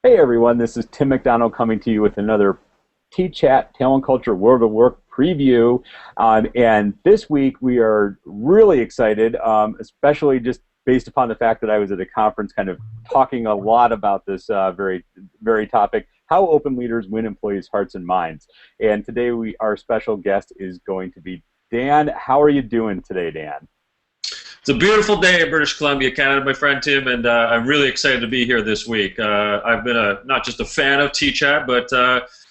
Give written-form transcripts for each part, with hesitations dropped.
Hey everyone, this is Tim McDonald coming to you with another TChat Talent Culture World of Work preview. And this week we are really excited, especially just based upon the fact that I was at a conference kind of talking a lot about this very topic, how open leaders win employees' hearts and minds. And today our special guest is going to be Dan. How are you doing today, Dan? It's a beautiful day in British Columbia, Canada, my friend Tim, and I'm really excited to be here this week. I've been not just a fan of TChat, but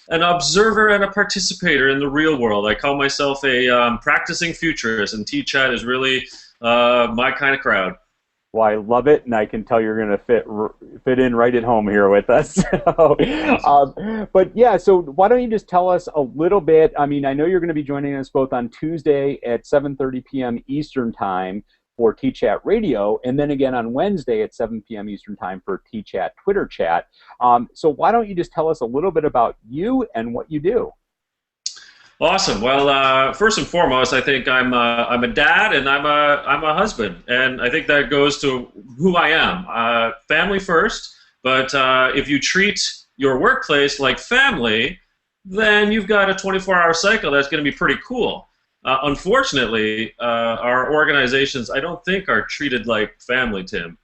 an observer and a participator in the real world. I call myself a practicing futurist, and TChat is really my kind of crowd. Well, I love it, and I can tell you're going to fit in right at home here with us. But yeah, so why don't you just tell us a little bit? I mean, I know you're going to be joining us both on Tuesday at 7:30 p.m. Eastern Time for TChat Radio, and then again on Wednesday at 7 p.m. Eastern Time for TChat Twitter chat. So why don't you just tell us a little bit about you and what you do? Awesome. Well, first and foremost, I think I'm a dad and I'm a husband, and I think that goes to who I am. Family first, but if you treat your workplace like family, then you've got a 24-hour cycle that's going to be pretty cool. Unfortunately, our organizations, I don't think, are treated like family, Tim.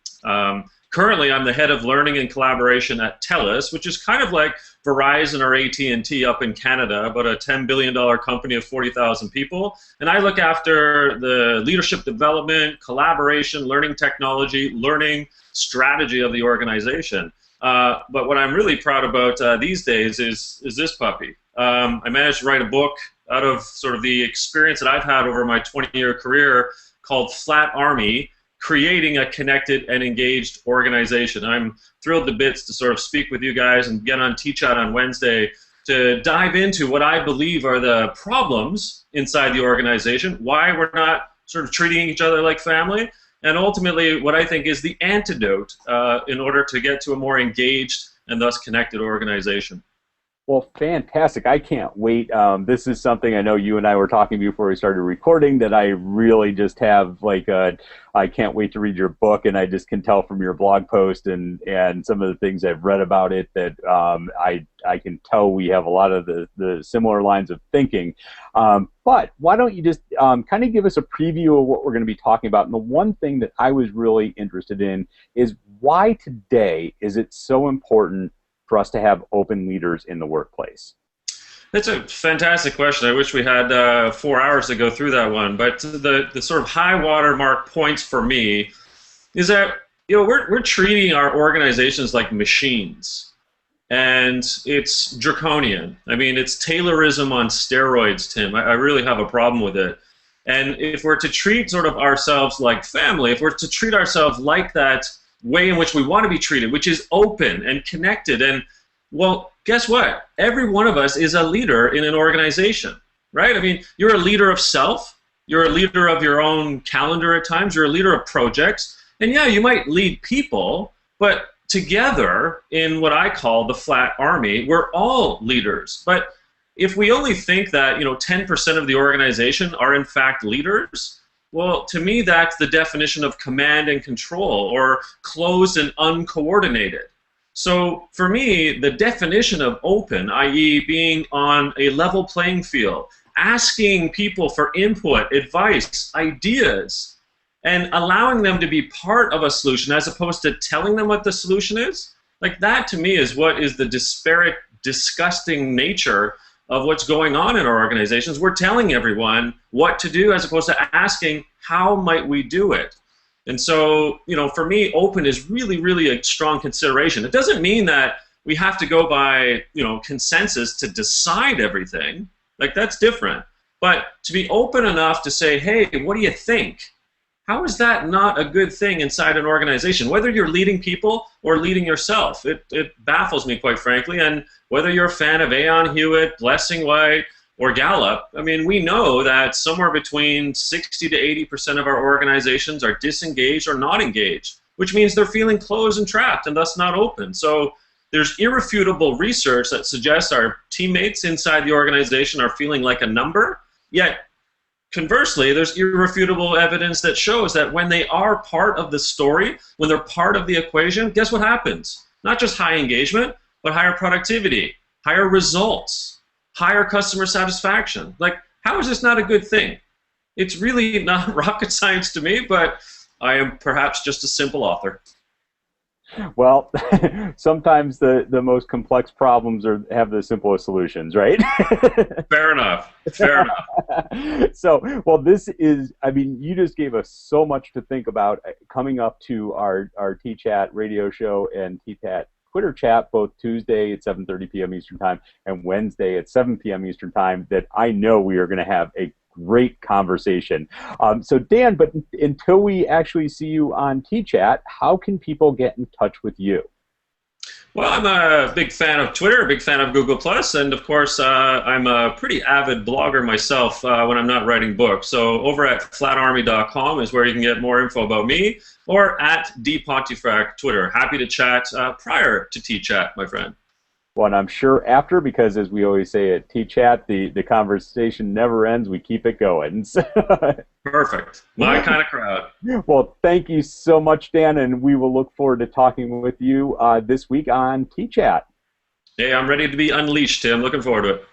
Currently, I'm the head of learning and collaboration at TELUS, which is kind of like Verizon or AT&T up in Canada, but a $10 billion company of 40,000 people. And I look after the leadership development, collaboration, learning technology, learning strategy of the organization. But what I'm really proud about these days is this puppy. I managed to write a book out of sort of the experience that I've had over my 20-year career called Flat Army, creating a connected and engaged organization. I'm thrilled to bits to sort of speak with you guys and get on TChat on Wednesday to dive into what I believe are the problems inside the organization, why we're not sort of treating each other like family, and ultimately what I think is the antidote in order to get to a more engaged and thus connected organization. Well, fantastic. I can't wait. This is something I know you and I were talking before we started recording that I really just have I can't wait to read your book, and I just can tell from your blog post and some of the things I've read about it that I can tell we have a lot of the similar lines of thinking. But why don't you just kind of give us a preview of what we're going to be talking about? And the one thing that I was really interested in is why today is it so important for us to have open leaders in the workplace? That's a fantastic question. I wish we had 4 hours to go through that one. But the sort of high watermark points for me is that we're treating our organizations like machines, and it's draconian. I mean, it's Taylorism on steroids, Tim. I really have a problem with it. And if we're to treat sort of ourselves like family, if we're to treat ourselves like that way in which we want to be treated, which is open and connected. And, well, guess what? Every one of us is a leader in an organization, right? I mean, you're a leader of self. You're a leader of your own calendar at times. You're a leader of projects. And, yeah, you might lead people, but together in what I call the flat army, we're all leaders. But if we only think that, 10% of the organization are, in fact, leaders, well, to me, that's the definition of command and control, or closed and uncoordinated. So for me, the definition of open, i.e. being on a level playing field, asking people for input, advice, ideas, and allowing them to be part of a solution as opposed to telling them what the solution is, like that to me is what is the disparate, disgusting nature of what's going on in our organizations. We're telling everyone what to do as opposed to asking how might we do it. And so, for me, open is really, really a strong consideration. It doesn't mean that we have to go by, consensus to decide everything. Like, that's different. But to be open enough to say, hey, what do you think? How is that not a good thing inside an organization? Whether you're leading people or leading yourself, it baffles me, quite frankly. And whether you're a fan of Aon Hewitt, Blessing White, or Gallup, I mean, we know that somewhere between 60 to 80% of our organizations are disengaged or not engaged, which means they're feeling closed and trapped and thus not open. So there's irrefutable research that suggests our teammates inside the organization are feeling like a number, yet conversely, there's irrefutable evidence that shows that when they are part of the story, when they're part of the equation, guess what happens? not just high engagement, but higher productivity, higher results, higher customer satisfaction. Like, how is this not a good thing? It's really not rocket science to me, but I am perhaps just a simple author. Well, sometimes the most complex problems have the simplest solutions, right? Fair enough. Fair enough. So, well, this is, I mean, you just gave us so much to think about coming up to our TChat radio show and TChat Twitter chat, both Tuesday at 7:30 p.m. Eastern Time and Wednesday at 7 p.m. Eastern Time, that I know we are going to have a great conversation. So Dan, but until we actually see you on TChat, how can people get in touch with you? Well, I'm a big fan of Twitter, a big fan of Google+, and of course, I'm a pretty avid blogger myself when I'm not writing books. So over at flatarmy.com is where you can get more info about me, or at Pontefract Twitter. Happy to chat prior to TChat, my friend. Well, and I'm sure after, because as we always say at TChat, the conversation never ends. We keep it going. Perfect. My kind of crowd. Well, thank you so much, Dan, and we will look forward to talking with you this week on TChat. Hey, I'm ready to be unleashed, Tim. Looking forward to it.